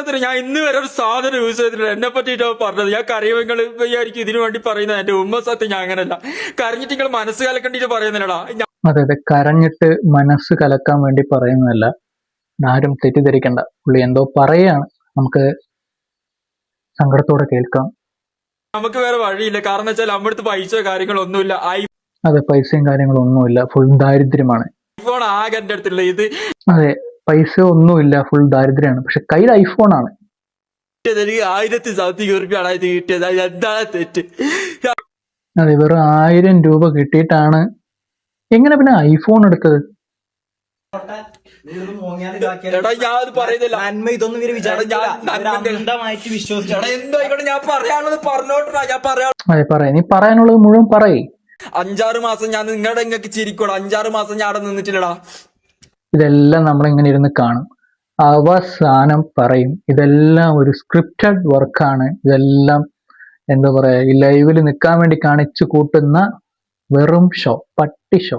സത്യത്തിൽ ഞാൻ ഇന്ന് വരെ ഒരു സാധനം യൂസ് ചെയ്തിട്ടില്ല. എന്നെ പറ്റിയിട്ടോ പറഞ്ഞത്. ഞാൻ കരയുമ്പോൾ വിചാരിക്കും ഇതിനു വേണ്ടി പറയുന്നത്. എന്റെ ഉമ്മ സത്യം ഞാൻ അങ്ങനല്ല. കരഞ്ഞിട്ട് നിങ്ങൾ മനസ്സ് കലക്കണ്ടിട്ട് പറയുന്നില്ലടാ. അതെ അതെ, കരഞ്ഞിട്ട് മനസ്സ് കലക്കാൻ വേണ്ടി പറയുന്നതല്ല. ആരും തെറ്റിദ്ധരിക്കണ്ട, പുള്ളി എന്തോ പറയാണ്, നമുക്ക് സങ്കടത്തോടെ കേൾക്കാം. നമുക്ക് വേറെ വഴിയില്ല. കാരണം വെച്ചാൽ നമ്മുടെ അടുത്ത് പൈസ കാര്യങ്ങളൊന്നുമില്ല. അതെ, പൈസയും കാര്യങ്ങളൊന്നുമില്ല, ഫുൾ ദാരിദ്ര്യമാണ്. ഐഫോൺ ആകെ എന്റെ അടുത്തുള്ള ഇത്. അതെ, പൈസ ഒന്നുമില്ല, ഫുൾ ദാരിദ്ര്യമാണ്. പക്ഷെ കയ്യിൽ ഐഫോൺ ആണ്. 1000 സംതിങ് ഉറുപ്പിയാണ് ഇത് കിട്ടിയത്. എന്താണ് തെറ്റ്? അതെ, വെറും 1000 രൂപ കിട്ടിയിട്ടാണ് എങ്ങനെ പിന്നെ ഐഫോൺ എടുത്തത്? എടാ ഞാൻ അത് പറയുന്നില്ല. ഇതൊന്നും എന്തായിക്കോട്ടെ, ഞാൻ പറയാനുള്ളത് പറഞ്ഞോട്ടാ. ഞാൻ പറയാ. അതെ, പറയാ, നീ പറയാനുള്ളത് മുഴുവൻ പറയേ. 5-6 മാസം ഞാൻ നിങ്ങൾക്ക് ചിരിക്കൂടാ. 5-6 മാസം ഞാൻ അവിടെ നിന്നിട്ടില്ലടാ. ഇതെല്ലാം നമ്മളിങ്ങനെ ഇരുന്ന് കാണും, അവസാനം പറയും ഇതെല്ലാം ഒരു സ്ക്രിപ്റ്റഡ് വർക്കാണ്, ഇതെല്ലാം എന്താ പറയാ, ഈ ലൈവിൽ നിൽക്കാൻ വേണ്ടി കാണിച്ചു കൂട്ടുന്ന വെറും ഷോ, പട്ടി ഷോ.